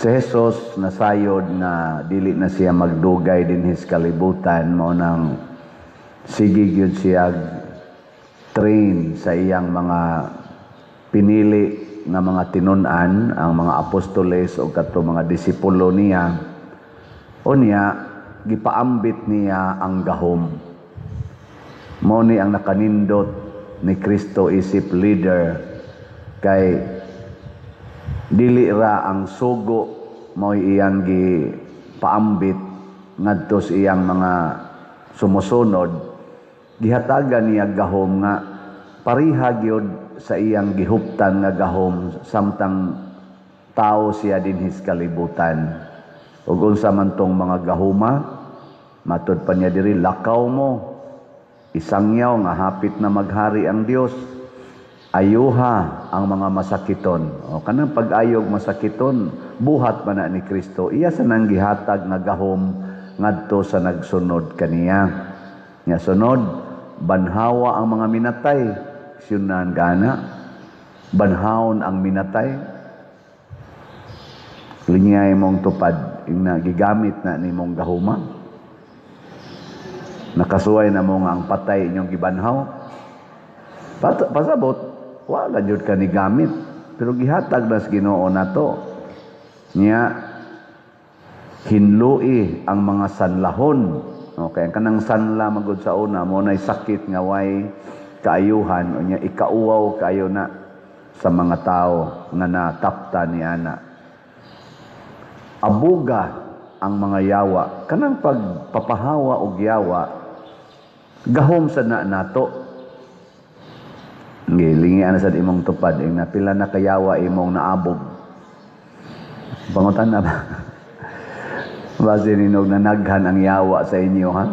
Si Jesus nasayod na dili na siya magdugay din his kalibutan, mo nang sige gyud siya train sa iyang mga pinili nga mga tinun-an, ang mga apostoles o kato mga disipulo niya. Unya gipaambit niya ang gahom. Mao ni ang nakanindot ni Kristo isip leader, kay dili ra ang sugo mao iyang gipaambit ngadto sa iyang mga sumusunod. Gihatagan niya gahom nga pariha gyud sa iyang gihuptan nga gahom samtang tao siya din his kalibutan. Ug unsa man tong mga gahuma, matud pa niya diri, lakaw mo, isangyaw nga hapit na maghari ang Dios. Ayuha ang mga masakiton. O kanang pag-ayog masakiton, buhat man na ni Kristo. Iya sa nang gihatag nga gahom ngadto sa nagsunod kaniya. Nya sunod, banhawa ang mga minatay. Siyunan gana, banhawon ang minatay. Linyay mong tupad, ing gigamit na ni mong gahuma. Nakasuway na mo nga ang patay inyong gibanhaw. Pasabot, wala jud ka ni gamit, pero gihatag na sa Ginoo nato niya hinlui ang mga sanlahon. Okay, kanang sanla magud sa una mo nay sakit nga way kaayuhan, o niya ikauwaw kayo na sa mga tao nga natapta ni ana. Abuga ang mga yawa, kanang pagpapahawa og yawa gahom sa nato. Gilingi ana sad imong tupad ing napila na kayawa imong naabog. Pangutan na ba? Base ninog nanaghan ang yawa sa inyo, ha?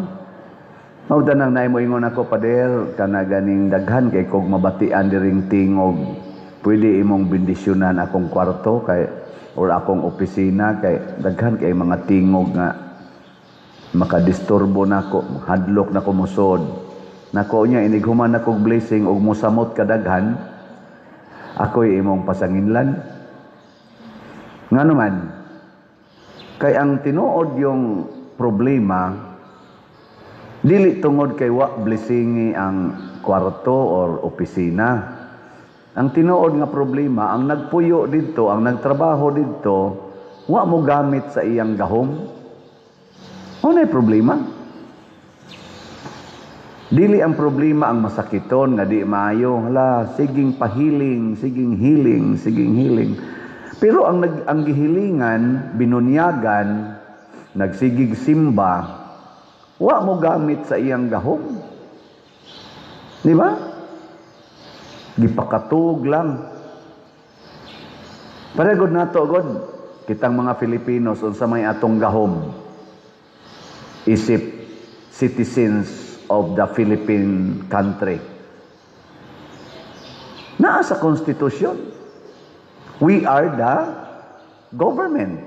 Mauda nang naay mo ingon ako, pader, kana ganing daghan kay kog mabatian diring tingog. Pwede imong bendisyonan akong kwarto kay or akong opisina kay daghan kay mga tingog nga makadisturbo nako, hadlok na ko musod. Nako niya inighuman akong blessing og mosamot kadaghan, ako'y imong pasanginlan. Ngano man, kay ang tinuod yung problema, dili tungod kay wa blessingi ang kwarto or opisina. Ang tinuod nga problema, ang nagpuyo didto, ang nagtrabaho didto, wa mo gamit sa iyang gahom. Unay problema? Dili ang problema ang masakiton nga di maayo. Hala, siging pahiling, siging healing, siging healing. Pero ang gihilingan, binunyagan, nagsigig simba, wa mo gamit sa iyang gahom. Di ba? Gipakatug lang. Paragod nato god, kitang mga Filipinos unsa may atong gahom. Isip citizens of the Philippine country. Naa sa konstitusyon. We are the government.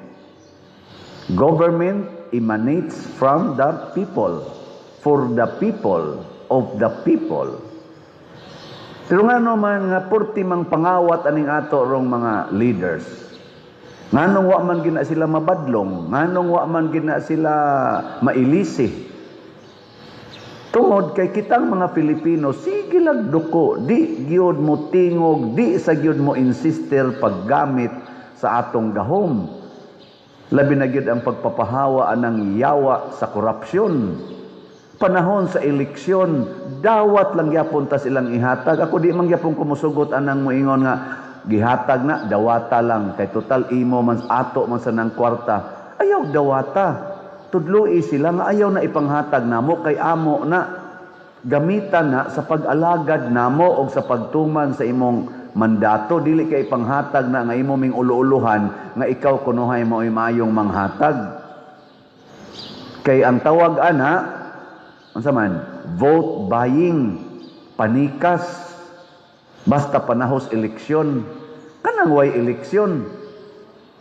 Government emanates from the people, for the people, of the people. Pero nga naman nga purti mang pangawat aning ato rong mga leaders. Nganong wa man gina sila mabadlong, nganong wa man gina sila mailisi. Tungod kay kitang mga Pilipino, sige lang duko, di gyud mo tingog, di sa gyud mo insister paggamit sa atong gahom. Labi na gyud ang pagpapahawa anang yawa sa korupsyon. Panahon sa eleksyon, dawat lang gyapon ta silang ihatag. Ako di man gyapon kumusugot anang moingon nga gihatag na dawata lang kay total imo man ato man sa nang kwarta. Ayaw dawata. Tudloi sila nga ayaw na ipanghatag namo kay amo na gamitan na sa pag-alagad namo o sa pagtuman sa imong mandato. Dili kay ipanghatag na nga imo ming ulu-uluhan nga ikaw kunuhay mo mayong manghatag. Kay ang tawag ana unsa man, vote buying, panikas, basta panahos eleksyon. Kanang way eleksyon,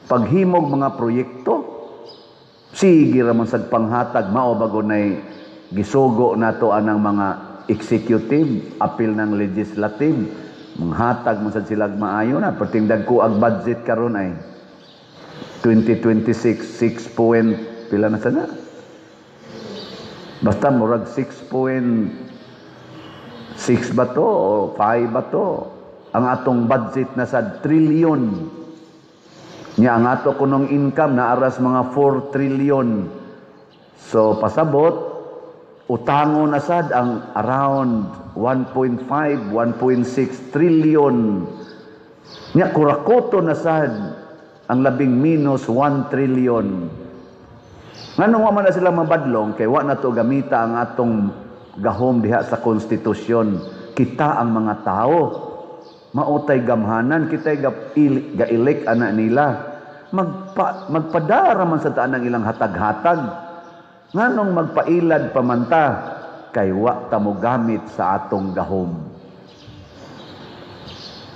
paghimog mga proyekto, sige raman sa panghatag, mao bago nay gisugo nato anang mga executive, apil ng legislative, manghatag man sad sila maayo na, perting dagko ang budget karon ay. 2026, 6 point, pila na sana? Basta murag 6.6 ba to o 5 ba to? Ang atong budget na sa trillion. Nya ang ato kunong income na aras mga 4 trillion. So pasabot, utango na sad ang around 1.5, 1.6 trillion. Nya kurakoto na sad ang labing minus 1 trillion. Nganong wa man na sila mabadlong kay wa na to gamita ang atong gahom diha sa konstitusyon. Kita ang mga tao mautay gamhanan, kitay gailik ana nila. Magpadara man sa taan ang ilang hatag-hatag. Nganong magpailad pamanta kay wa ta mo gamit sa atong gahom.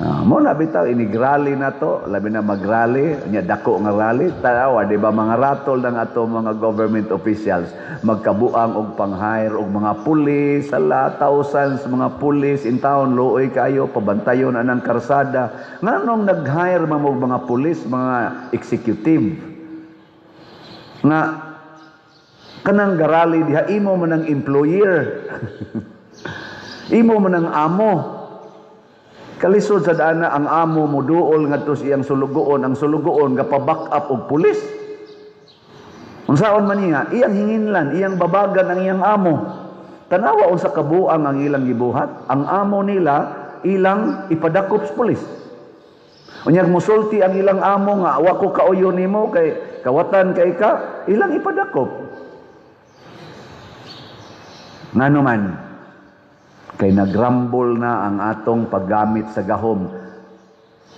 Mo na bitaw inigrally na to, labi na magrally, nya dako nga rally, tawa di ba mga ratol ng ato mga government officials magkabuang og pang-hire og mga pulis, sala thousands mga pulis in town, luoy kayo pabantayon anang karsada. Nganong nag-hire mo mga pulis, mga executive nga kanang garali diha imo man ang employer imo man ang amo. Kalisod sa dana ang amo mo duol ngadto sa iyang sulugoon, ang sulugoon gapaback up og pulis. Unsaon man niya, iyang hinginlan, iyang babagan ang iyang amo. Tanawa unsa kabuang ang ilang gibuhat, ang amo nila ilang ipadakop sa pulis. Unyag musulti ang ilang amo nga wa ko kauyon nimo kay kawatan kay ka, ilang ipadakop. Ngano man kay nagrambol na ang atong paggamit sa gahom.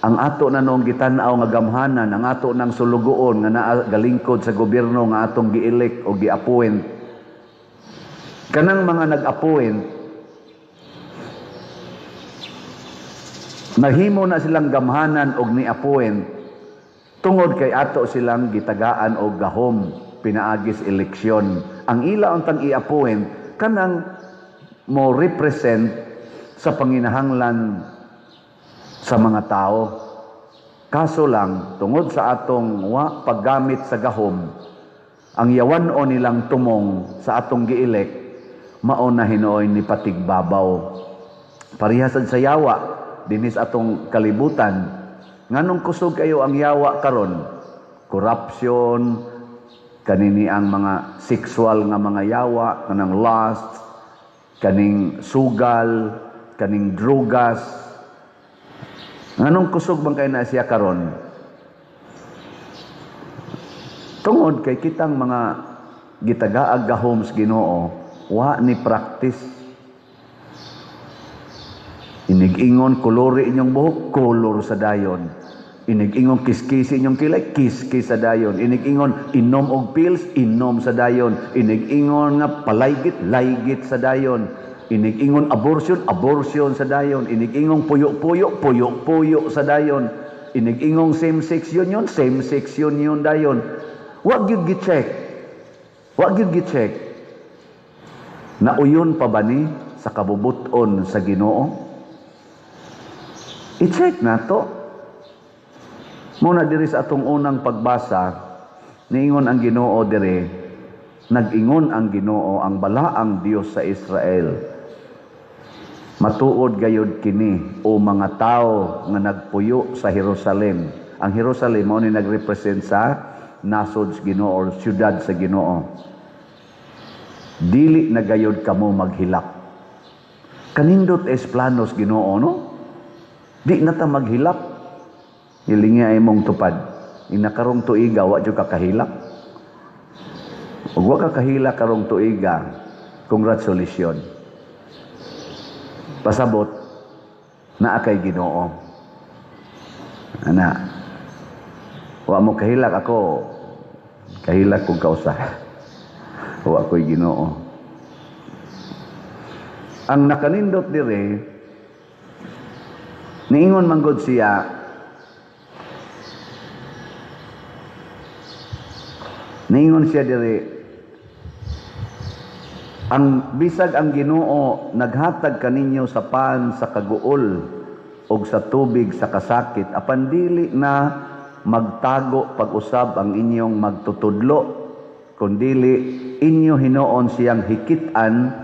Ang ato na noong gitan-aw nga gamhanan, ang ato nang sulugoon nga nagalingkod sa gobyerno nga atong gielek o gi-appoint. Kanang mga nag-appoint, nahimo na silang gamhanan og ni-appoint tungod kay ato silang gitagaan og gahom pinaagis eleksyon. Ang ila untang i-appoint kanang mo represent sa panginahanglan sa mga tao. Kaso lang, tungod sa atong wa paggamit sa gahom, ang yawan-o nilang tumong sa atong giilek, mao na hinoy ni patigbabaw. Parihasad sa yawa, dinis atong kalibutan, nganong kusog kayo ang yawa karon? Corruption, kanini ang mga sexual nga mga yawa, kanang lust, kaning sugal, kaning drugas. Nganong kusog bang kay na siya karon? Tungod kay kitang mga gitagaag gahom sa Ginoo, wa ni practice. Inig-ingon kolore inyong buhok, kolor sa dayon. Inig-ingon kiskisi inyong kilay, kiskis sa dayon. Inig-ingon inom og pills, inom sa dayon. Inig-ingon nga palaygit, laygit sa dayon. Inig-ingon abortion, abortion sa dayon. Inig-ingon puyo-puyo, puyo-puyo sa dayon. Inig-ingon same-sex union, same-sex union dayon. Wag gyud gi-check. Wag gyud gi-check. Nauyon pa ba ni sa kabubuton sa Ginoo? I-check na to. Muna diri sa atong unang pagbasa, niingon ang Ginoo diri, nag-ingon ang Ginoo ang balaang Dios sa Israel. Matuod gayud kini o mga tao nga nagpuyo sa Jerusalem. Ang Jerusalem mao ni nagrepresent sa nasod sa Ginoo or siyudad sa Ginoo. Dili na gayud kamo maghilak. Kanindot es planos Ginoo no? Di na ta maghilak. Ilingi ay mong tupad. Inakarong tuiga, wa jud kakahilak. Ug wa kakahilak karong tuiga, congratulations. Pasabot na kay Ginoo. Ana. Wa mo kahilak ako. Kahilak kong kausa. Wa ko'y Ginoo. Ang nakanindot dire, niingon manggod siya, ningon siya diri, ang bisag ang Ginoo naghatag kaninyo sa pan sa kaguol og sa tubig sa kasakit, apan dili na magtago pag-usab ang inyong magtutudlo, kundili inyo hinuon siyang hikitan,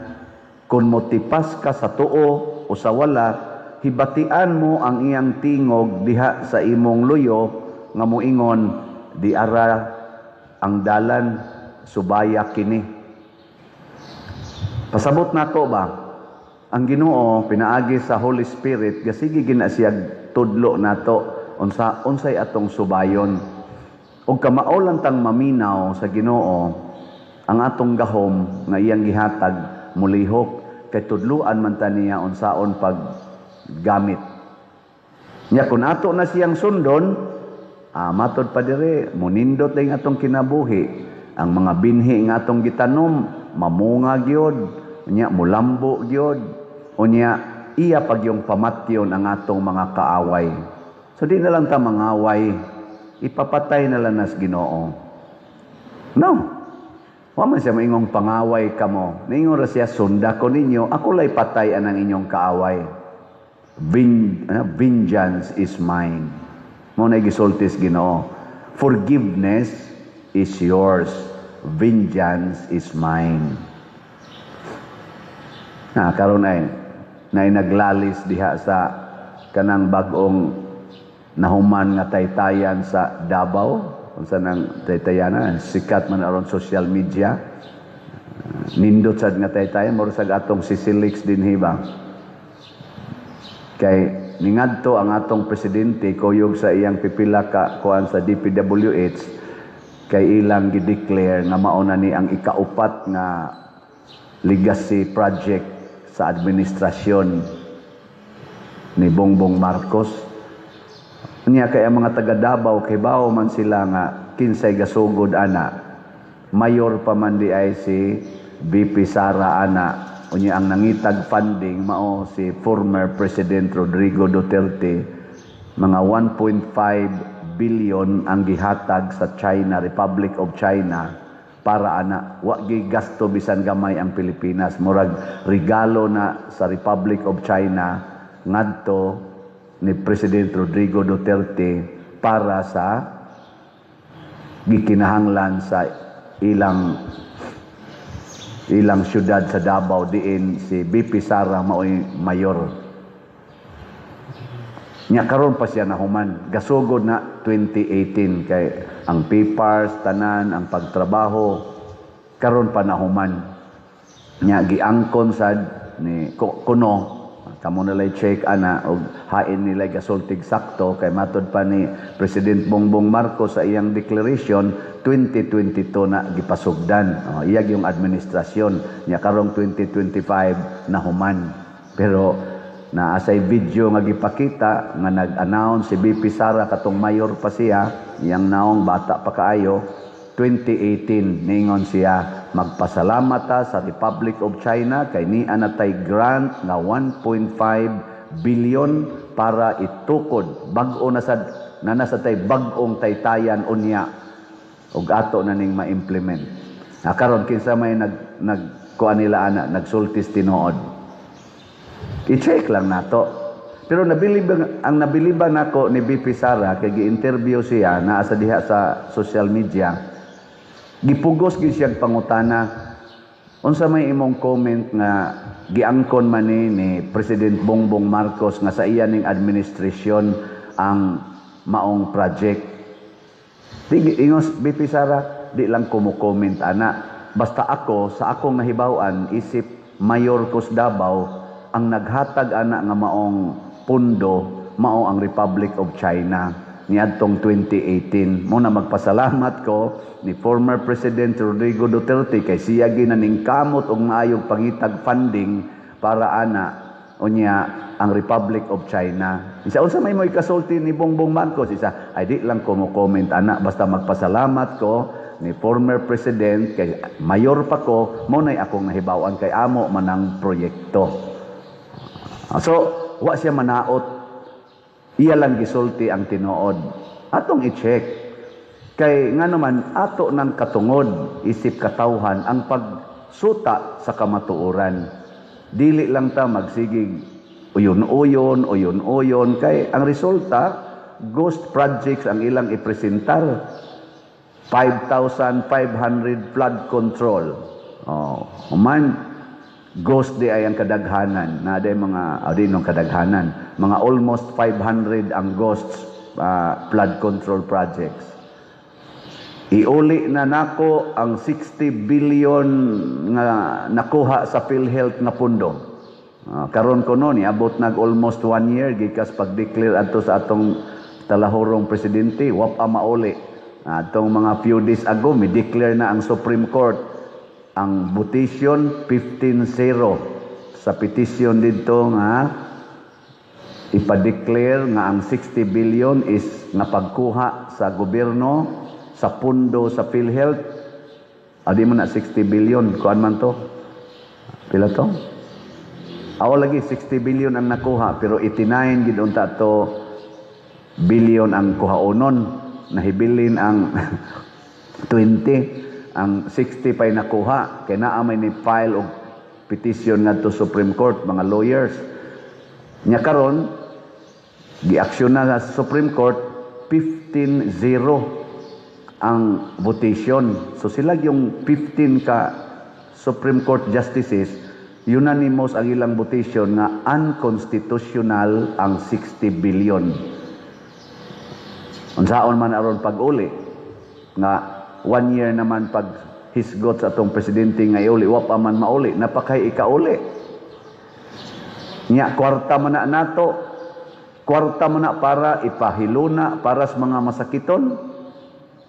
kung motipas ka sa tuo o sa wala, hibatian mo ang iyang tingog diha sa imong luyo, nga moingon, di ara ang dalan, subaya kini. Pasabot nako ba? Ang Ginoo pinaagi sa Holy Spirit, gasigi gina siya tudlo nato unsay atong subayon. Og kamao lang tang maminaw sa Ginoo ang atong gahom nga iyang gihatag mulihok, kay tudluan man ta niya unsaon paggamit. Nya kun ato na siyang sundon, matod pa dire munindot lang atong kinabuhi. Ang mga binhi nga atong gitanom mamunga gyud, nya mulambo gyud. Unya iya pag yung pamatyon ang atong mga kaaway. So di na lang ta mangaway, ipapatay na lang nas Ginoo. No. Wa man siya maingong pangaway kamo. Ningon ra siya, sunda ko ninyo, ako lay patay anang inyong kaaway. Vengeance is mine. Mo na gisultis Ginoo. Forgiveness is yours. Vengeance is mine. Karon ay naglalis diha sa kanang bag-ong nahuman nga taytayan sa Davao, unsa nang taytayana, sikat man aron social media. Nindot sad nga taytayan moro sa atong Sisilix dinhi ba. Kay ningadto ang atong presidente kuyog sa iyang pipila ka kuan sa DPWH, kay ilang gi-declare nga mao na ni ang ikaupat nga legacy project sa administrasyon ni Bongbong Marcos. Unya kay ang mga taga Davao kay bao man sila nga kinsay gasugod ana. Mayor pa man di ay si VP Sara ana. Unya ang nangitag funding mao si former President Rodrigo Duterte. Mga 1.5 billion ang gihatag sa China, Republic of China, para ana wa gi gasto bisan gamay ang Pilipinas, murag regalo na sa Republic of China ngadto ni President Rodrigo Duterte para sa gikinahanglan sa ilang syudad sa Davao, diin si BP Sara mao'y mayor. Nya karon pa siya nahuman, gasugod na 2018 kay ang papers tanan, ang pagtrabaho karon pa nahuman. Nya giangkon sad ni kuno kamo nalay check ana og hain nila gasultig sakto, kay matod pa ni President Bongbong Marcos sa iyang declaration 2022 na gipasugdan. Iyag yung administrasyon nya karong 2025 nahuman. Pero naasay video nga gipakita nga nag-announce si BP Sara katong mayor pa siya, iyang naong bata pa kaayo, 2018 ningon siya magpasalamat ta sa Republic of China kay niya natay grant nga 1.5 billion para itukod bag-o na sad nasa tay bag-ong taytayan unya ug ato na ning ma-implement. Karon kinsa may nagkuan nila ana nagsultis tinuod. I-check lang nato. Pero ang nabiliban nako ni BP Sara kay gi-interview siya naa sa diha sa social media. Gipugos gyud siyang pangutana. Unsa may imong comment nga giangkon man ni President Bongbong Marcos nga sa iya ning administrasyon ang maong project. Ingos BP Sara, di lang ko mo comment ana. Basta ako sa akong nahibaw-an isip Mayor Cos Davao ang naghatag ana nga maong pundo mao ang Republic of China niadtong 2018. Mo na magpasalamat ko ni former President Rodrigo Duterte kay siya ginaningkamot og maayong pangitag funding para ana unya ang Republic of China. Isa unsa may mo ikasulti ni Bongbong Marcos, isa ay di lang ko mo comment ana, basta magpasalamat ko ni former president kay mayor pa ko, mo nay akong nahibaw-an kay amo manang proyekto. So wa siya manaot, iya lang gisulti ang tinuod. Atong i-check kay nga naman ato ng katungod isip katawhan ang pagsuta sa kamatuoran. Dili lang ta magsigig uyon-uyon kay ang resulta ghost projects ang ilang ipresentar. 5,500 flood control. Man, ghost di ay ang kadaghanan. Na day mga, nung kadaghanan. Mga almost 500 ang ghosts flood control projects. Iuli na nako ang 60 billion nga nakuha sa PhilHealth nga pundo. Karon ko noon, abot nag almost 1 year, gikas pag-declare ato sa atong talahorong presidente, wapa mauli. Atong mga few days ago, may declare na ang Supreme Court ang petition 15-0 sa petition dito nga ipa-declare nga ang 60 billion is napagkuha sa gobyerno sa pundo sa PhilHealth. Adi mo na 60 billion, kuan man to? Pila to? Aw lagi 60 billion ang nakuha pero 89 gid unta to billion ang kuhaonon. Nahibilin ang 20, ang 60 pa'y nakuha. Kaya naamay ni file o petition nga to Supreme Court, mga lawyers. Nya karon gi-aksyon na sa Supreme Court, 15-0 ang votation. So sila yung 15 ka Supreme Court justices, unanimous ang ilang votation nga unconstitutional ang 60 billion. Unsaon man aron pag-uli nga 1 year naman pag hisgot sa atong presidente nga iuli wa pa man mauli napakay ikauli nya kwarta man na nato kwarta man na para ipahiluna para sa mga masakiton.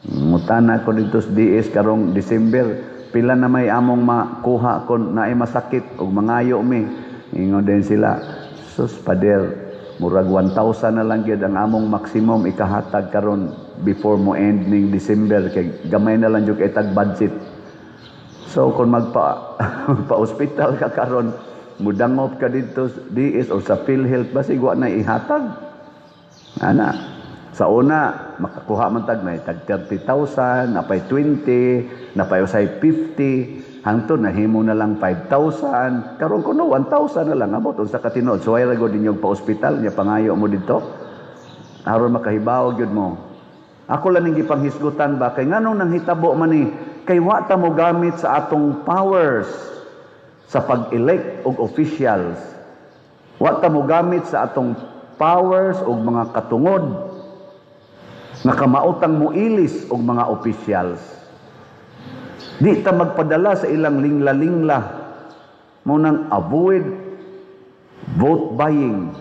Mutana ko dito sa DS karong December pila na may among makuha kon naay masakit ug mangayo mi ingon din sila sus pader murag 1,000 na lang gyud ang among maximum ikahatag karon before mo end ning December kay gamay na lang jud kay tag budget. So kung pa-hospital ka karon mudangop ka dito DS or sa PhilHealth basig wa na ihatag. Ana sa una makakuha man tag may tag 30,000, napay 20, napay usay 50 hangtod nahimo na lang 5,000 karon kuno 1,000 na lang abot sa katinuod so ay ragod ninyong pa-hospital nya pangayo mo dito aron makahibaw gyud mo. Ako lang ning gipanghisgutan ba kay nganong nang hitabo man ni kay wa ta mo gamit sa atong powers sa pag-elect og officials, wa ta mo gamit sa atong powers og mga katungod nga kamautang muilis og mga officials. Di ta magpadala sa ilang lingla-lingla mo nang avoid vote buying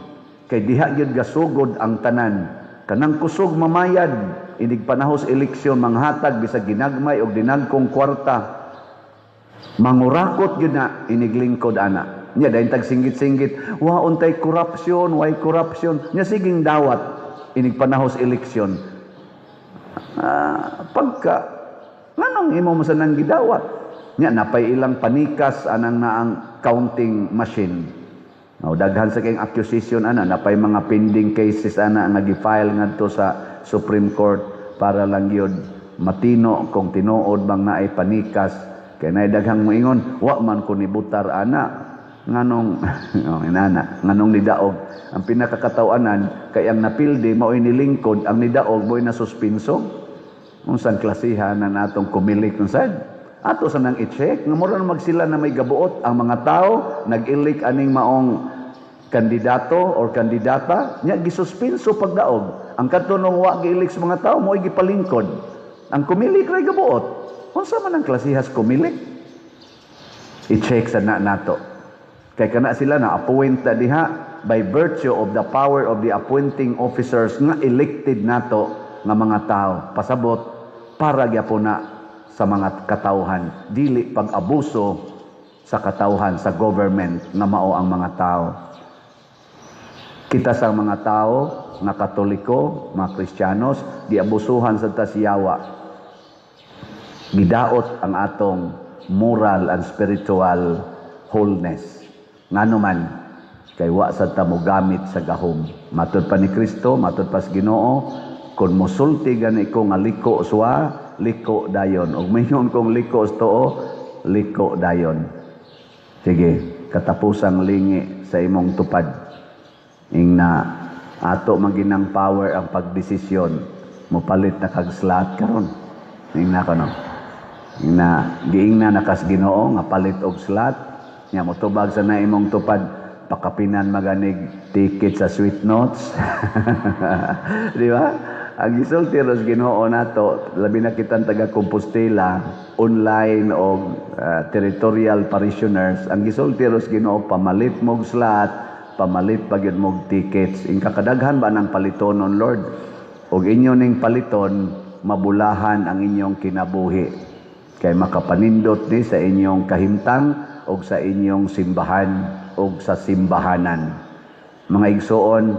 kay diha gyud gasugod ang tanan kanang kusog mamayad inig panahos eleksyon manghatag bisag ginagmay og dinagkong kwarta mangurakot gyud na inig lingkod ana nya dayon tag singgit-singgit wa untay corruption why corruption nya siging dawat inig panahos eleksyon pagka nganong imo mo sa nang gidawat nya napay ilang panikas anang naang counting machine. Daghan sa kayong accusation ana napay mga pending cases ana nga gi-file ngadto sa Supreme Court para lang gyud matino kung tinuod bang naay panikas kay naay daghang moingon wa man ko nibutar ana nganong nganong nidaog ang pinakakatawanan kay ang napildi mao'y nilingkod ang nidaog mo'y nasuspenso. Unsang klasihan na natong kumilik kung saan ato sa nang i-check nga mura magsila na may gabuot ang mga tao nag-ilik aning maong kandidato or kandidata nya gisuspenso pagdaog ang katunong wa giilik sa mga tao mo'y gipalingkod ang kumilik ray gabuot unsa man ang klasihas kumilik i-check sa nato kay kana sila na appoint na diha by virtue of the power of the appointing officers nga elected nato nga mga tao pasabot para gyapon na sa mga katawhan dili pag-abuso sa katawhan sa government nga mao ang mga tao. Kita sa mga tao nga Katoliko, mga Kristiyanos diabusuhan sa tasiyawa. Gidaot ang atong moral and spiritual wholeness. Ngano man kay wa sa ta mo gamit sa gahom. Matud pa ni Kristo, matud pa sa Ginoo kung musulti gani ko nga liko suwa, liko dayon. Og mingon kong liko too, liko dayon. Sige, katapusang lingi sa imong tupad. Ing na Ato maginang power ang pagdesisyon. Mupalit na kag slot karon. Ingna ko no. Giingna nakas Ginoo nga palit og slot. Nya motubag sa na imong tupad pakapinan maganig ticket sa sweet notes. Di ba? Ang gisulti ros Ginoo nato, labi na kitang taga Compostela, online o territorial parishioners, ang gisulti ros Ginoo pamalit mog slot, pamalit pagyud mog tickets. Ing kakadaghan ba nang palitonon Lord? Og inyo ning paliton mabulahan ang inyong kinabuhi. Kay makapanindot ni sa inyong kahimtang og sa inyong simbahan og sa simbahanan. Mga igsoon,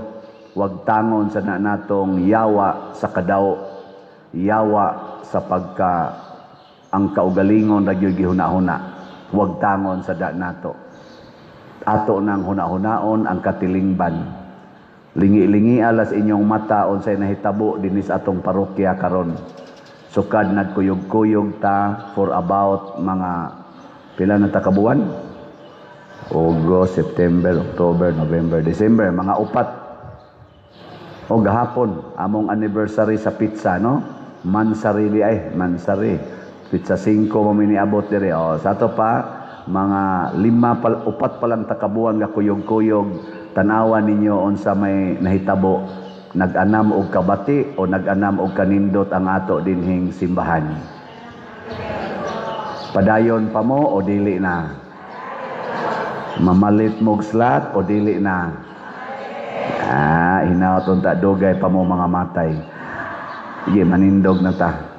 wag tangon sa natong yawa sa kadaw, yawa sa pagka ang kaugalingon ra gyud gihuna-huna. Wag tangon sa nato. Ato nang huna-hunaon ang katilingban. Lingi-lingi alas inyong mata unsay nahitabo dinis atong parokya karon. Sukad nagkuyog-kuyog ta for about mga pila na ta ka buwan? August, September, October, November, December, mga 4. O gahapon, among anniversary sa pizza, no? Mansari. Pizza 5 mo miniabot dire. O, sa to pa, mga 4 pa lang takabuan nga kuyog-kuyog, tanawan ninyo unsa may nahitabo. Nag-anam og kabati o nag-anam og kanindot ang ato dinhing simbahan. Padayon pa mo o dili na? Mamalit mog slot o dili na? Hinaot unta dugay pa mo mga matay. Sige, manindog na ta.